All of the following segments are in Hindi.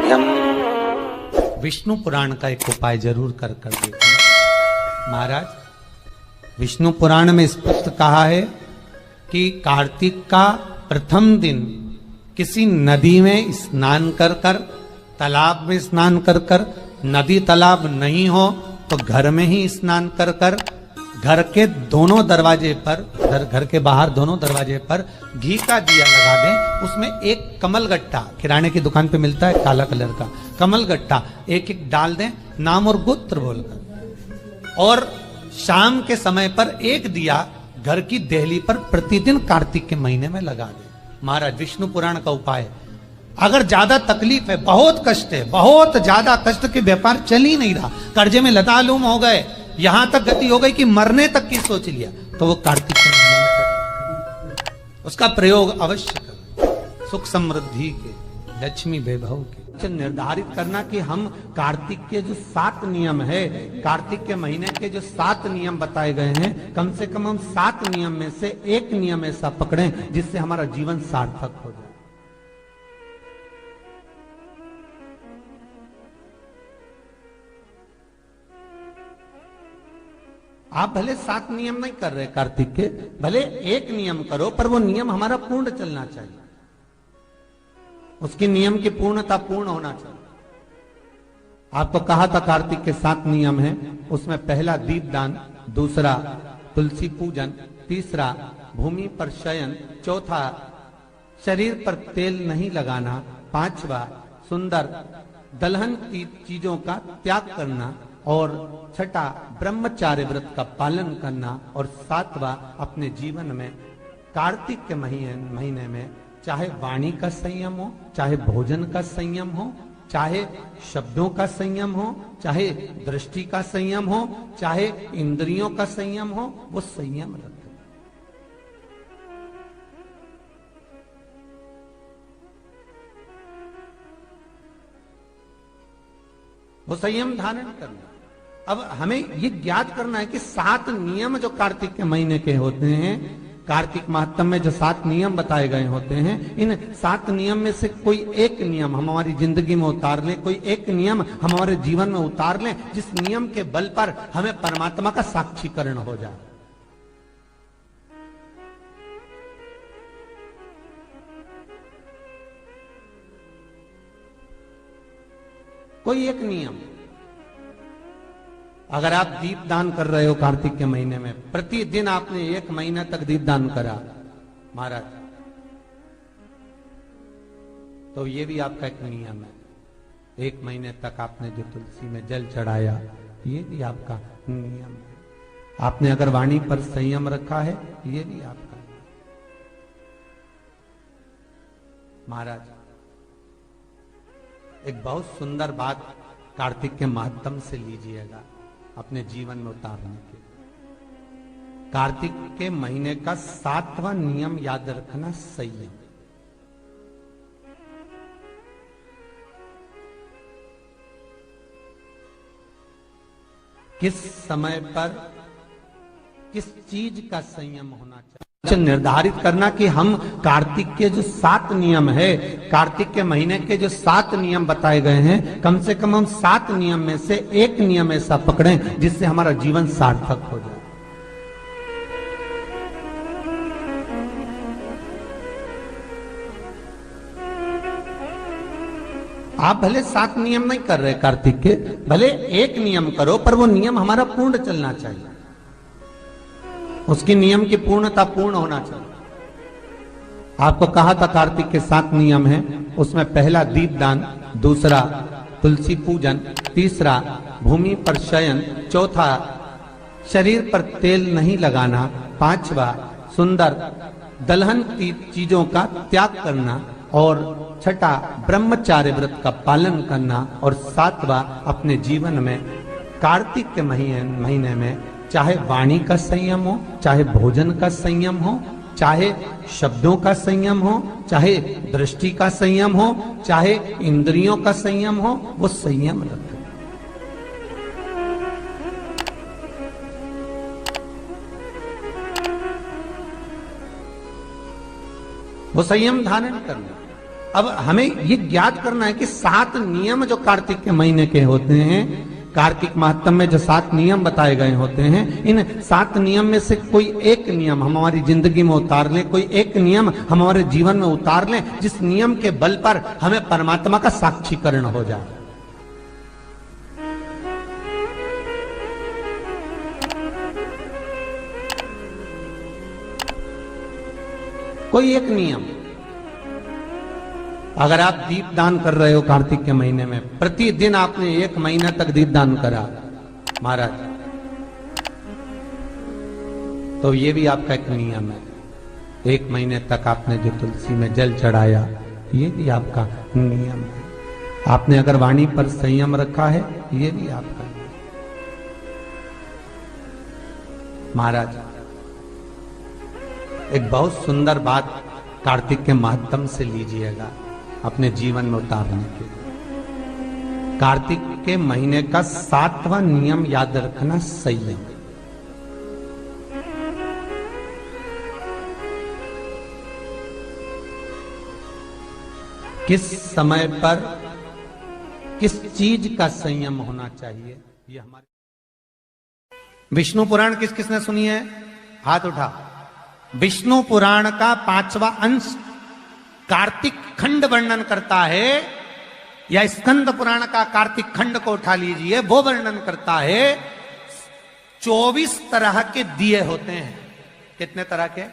साध्यम। विष्णु पुराण का एक उपाय जरूर कर देखना महाराज। विष्णु पुराण में स्पष्ट कहा है कि कार्तिक का प्रथम दिन किसी नदी में स्नान कर कर, तालाब में स्नान कर कर, नदी तालाब नहीं हो तो घर में ही स्नान कर कर, घर के दोनों दरवाजे पर, घर के बाहर दोनों दरवाजे पर घी का दिया लगा दें। उसमें एक कमल गट्टा, किराने की दुकान पे मिलता है काला कलर का कमल गट्टा, एक एक डाल दें नाम और गोत्र बोलकर, और शाम के समय पर एक दिया घर की देहली पर प्रतिदिन कार्तिक के महीने में लगा दें। महाराज विष्णु पुराण का उपाय है। अगर ज्यादा तकलीफ है, बहुत कष्ट है, बहुत ज्यादा कष्ट के व्यापार चल ही नहीं रहा, कर्जे में लतालूम हो गए, यहां तक गति हो गई कि मरने तक की सोच लिया, तो वो कार्तिक के महीने में कर, उसका प्रयोग अवश्य करें। सुख समृद्धि के, लक्ष्मी वैभव के निर्धारित करना कि हम कार्तिक के जो 7 नियम है, कार्तिक के महीने के जो 7 नियम बताए गए हैं, कम से कम हम 7 नियम में से एक नियम ऐसा पकड़ें जिससे हमारा जीवन सार्थक हो जाए। आप भले 7 नियम नहीं कर रहे कार्तिक के, भले एक नियम करो, पर वो नियम हमारा पूर्ण चलना चाहिए, उसकी नियम की पूर्णता पूर्ण होना चाहिए। आपको कहा था कार्तिक के 7 नियम हैं, उसमें पहला दीपदान, दूसरा तुलसी पूजन, तीसरा भूमि पर शयन, चौथा शरीर पर तेल नहीं लगाना, पांचवा सुंदर दलहन की चीजों का त्याग करना, और छठा ब्रह्मचार्य व्रत का पालन करना, और सातवां अपने जीवन में कार्तिक के महीने में चाहे वाणी का संयम हो, चाहे भोजन का संयम हो, चाहे शब्दों का संयम हो, चाहे दृष्टि का संयम हो, चाहे इंद्रियों का संयम हो, वो संयम रखें। वो संयम धारण करना। अब हमें ये ज्ञात करना है कि 7 नियम जो कार्तिक के महीने के होते हैं, कार्तिक माहत्म में जो 7 नियम बताए गए होते हैं, इन 7 नियम में से कोई एक नियम हम हमारी जिंदगी में उतार लें, कोई एक नियम हम हमारे जीवन में उतार लें, जिस नियम के बल पर हमें परमात्मा का साक्षीकरण हो जाए। कोई एक नियम। अगर आप दीप दान कर रहे हो कार्तिक के महीने में, प्रतिदिन आपने 1 महीना तक दीप दान करा महाराज, तो ये भी आपका एक नियम है। 1 महीने तक आपने जो तुलसी में जल चढ़ाया, ये भी आपका नियम है। आपने अगर वाणी पर संयम रखा है, ये भी आपका महाराज। एक बहुत सुंदर बात कार्तिक के माध्यम से लीजिएगा अपने जीवन में उतारने के। कार्तिक के महीने का 7वां नियम याद रखना, संयम। किस समय पर किस चीज का संयम होना चाहिए, निर्धारित करना कि हम कार्तिक के जो 7 नियम है, कार्तिक के महीने के जो 7 नियम बताए गए हैं, कम से कम हम 7 नियम में से एक नियम ऐसा पकड़ें जिससे हमारा जीवन सार्थक हो जाए। आप भले 7 नियम नहीं कर रहे कार्तिक के, भले एक नियम करो, पर वो नियम हमारा पूर्ण चलना चाहिए, उसकी नियम की पूर्णता पूर्ण होना चाहिए। आपको कहा था कार्तिक के 7 नियम हैं, उसमें पहला दीपदान, दूसरा तुलसी पूजन, तीसरा भूमि पर शयन, चौथा शरीर पर तेल नहीं लगाना, पांचवा सुंदर दलहन की चीजों का त्याग करना, और छठा ब्रह्मचार्य व्रत का पालन करना, और सातवां अपने जीवन में कार्तिक के महीने में चाहे वाणी का संयम हो, चाहे भोजन का संयम हो, चाहे शब्दों का संयम हो, चाहे दृष्टि का संयम हो, चाहे इंद्रियों का संयम हो, वो संयम रखें। वो संयम धारण करना। अब हमें ये ज्ञात करना है कि 7 नियम जो कार्तिक के महीने के होते हैं, कार्तिक महात्म में जो 7 नियम बताए गए होते हैं, इन 7 नियम में से कोई एक नियम हम हमारी जिंदगी में उतार लें, कोई एक नियम हम हमारे जीवन में उतार लें, जिस नियम के बल पर हमें परमात्मा का साक्षीकरण हो जाए। कोई एक नियम, अगर आप दीप दान कर रहे हो कार्तिक के महीने में, प्रतिदिन आपने 1 महीना तक दीप दान करा महाराज, तो ये भी आपका एक नियम है। 1 महीने तक आपने जो तुलसी में जल चढ़ाया, ये भी आपका नियम है। आपने अगर वाणी पर संयम रखा है, ये भी आपका नियम। महाराज एक बहुत सुंदर बात कार्तिक के माध्यम से लीजिएगा अपने जीवन में उतारने के लिए। कार्तिक के महीने का 7वां नियम याद रखना, संयम। किस समय पर किस चीज का संयम होना चाहिए, ये हमारे विष्णु पुराण किस किसने सुनी है? हाथ उठा। विष्णु पुराण का 5वां अंश कार्तिक खंड वर्णन करता है, या स्कंद पुराण का कार्तिक खंड को उठा लीजिए, वो वर्णन करता है 24 तरह के दिए होते हैं। कितने तरह के?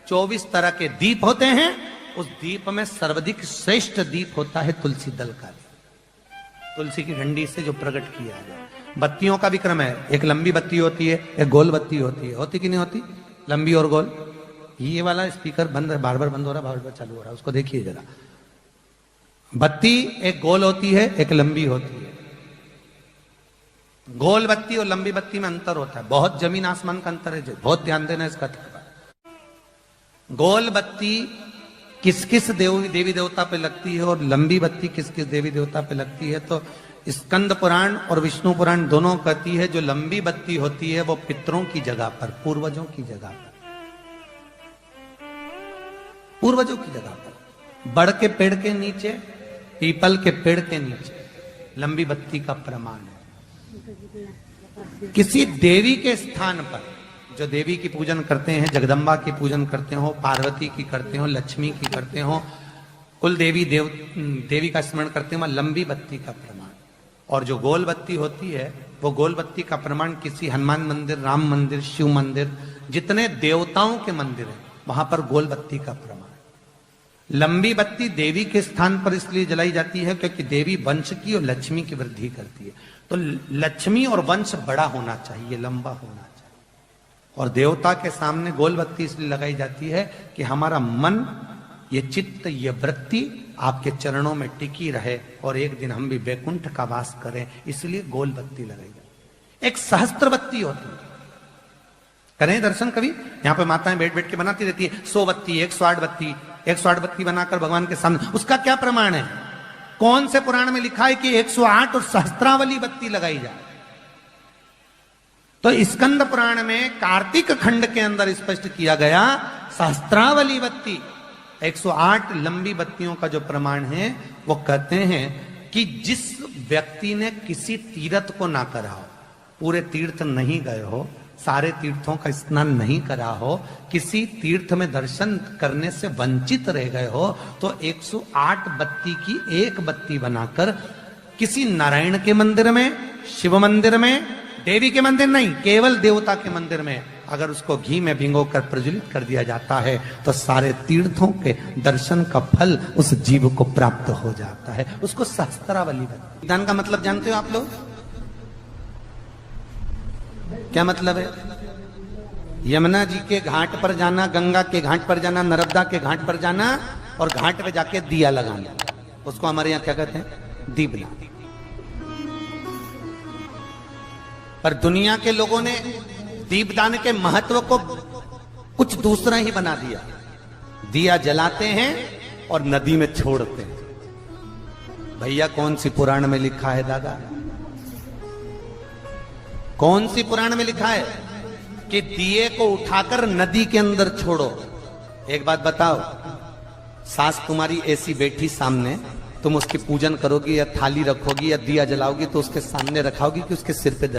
24 तरह के दीप होते हैं। उस दीप में सर्वाधिक श्रेष्ठ दीप होता है तुलसी दल का, तुलसी की डंडी से जो प्रकट किया है। बत्तियों का भी क्रम है, एक लंबी बत्ती होती है, एक गोल बत्ती होती है। होती कि नहीं होती? लंबी और गोल। ये वाला स्पीकर बंद है, बार बार बंद हो रहा, बार बार चालू हो रहा, उसको देखिए जरा। बत्ती एक गोल होती है, एक लंबी होती है। गोल बत्ती और लंबी बत्ती में अंतर होता है, बहुत जमीन आसमान का अंतर है, बहुत ध्यान देना इसका। गोल बत्ती किस किस देवी देवता पे लगती है और लंबी बत्ती किस किस देवी देवता पे लगती है, तो स्कंद पुराण और विष्णु पुराण दोनों कहती है जो लंबी बत्ती होती है वो पितरों की जगह पर, पूर्वजों की जगह पर, पूर्वजों की जगह पर, बड़ के पेड़ के नीचे, पीपल के पेड़ के नीचे लंबी बत्ती का प्रमाण है। किसी देवी के स्थान पर, जो देवी की पूजन करते हैं, जगदम्बा की पूजन करते हो, पार्वती की करते हो, लक्ष्मी की करते हो, कुल देवी का स्मरण करते हो, लंबी बत्ती का प्रमाण। और जो गोल बत्ती होती है, वो गोल बत्ती का प्रमाण किसी हनुमान मंदिर, राम मंदिर, शिव मंदिर, जितने देवताओं के मंदिर हैं वहां पर गोल बत्ती का प्रमाण। लंबी बत्ती देवी के स्थान पर इसलिए जलाई जाती है क्योंकि देवी वंश की और लक्ष्मी की वृद्धि करती है, तो लक्ष्मी और वंश बड़ा होना चाहिए, लंबा होना चाहिए। और देवता के सामने गोल बत्ती इसलिए लगाई जाती है कि हमारा मन, ये चित्त, ये वृत्ति आपके चरणों में टिकी रहे और एक दिन हम भी वैकुंठ का वास करें, इसलिए गोल बत्ती लगाई जाती है। एक सहस्त्र बत्ती होती है, करें दर्शन कभी? यहाँ पे माताएं बैठ बैठ के बनाती रहती है 100 बत्ती, 108 बत्ती, 108 बत्ती बनाकर भगवान के सामने, उसका क्या प्रमाण है? कौन से पुराण में लिखा है कि 108 और सहस्त्रावली बत्ती लगाई जाए? तो स्कंद पुराण में कार्तिक खंड के अंदर स्पष्ट किया गया, सहस्त्रावली बत्ती, 108 लंबी बत्तियों का जो प्रमाण है, वो कहते हैं कि जिस व्यक्ति ने किसी तीर्थ को ना करा हो, पूरे तीर्थ नहीं गए हो, सारे तीर्थों का स्नान नहीं करा हो, किसी तीर्थ में दर्शन करने से वंचित रह गए हो, तो 108 बत्ती की एक बत्ती बनाकर किसी नारायण के मंदिर में, शिव मंदिर में, देवी के मंदिर नहीं, केवल देवता के मंदिर में अगर उसको घी में भिगोकर प्रज्वलित कर दिया जाता है तो सारे तीर्थों के दर्शन का फल उस जीव को प्राप्त हो जाता है। उसको सहस्त्रावली बत्ती। दान का मतलब जानते हो आप लोग? क्या मतलब है? यमुना जी के घाट पर जाना, गंगा के घाट पर जाना, नर्मदा के घाट पर जाना और घाट पे जाके दिया लगाना, उसको हमारे यहाँ क्या कहते हैं? दीपना। पर दुनिया के लोगों ने दीपदान के महत्व को कुछ दूसरा ही बना दिया। दिया जलाते हैं और नदी में छोड़ते हैं। भैया कौन सी पुराण में लिखा है दादा? कौन सी पुराण में लिखा है कि दिए को उठाकर नदी के अंदर छोड़ो? एक बात बताओ, सास तुम्हारी ऐसी बैठी सामने, तुम उसकी पूजन करोगी या थाली रखोगी या दिया जलाओगी तो उसके सामने रखाओगी कि उसके सिर पे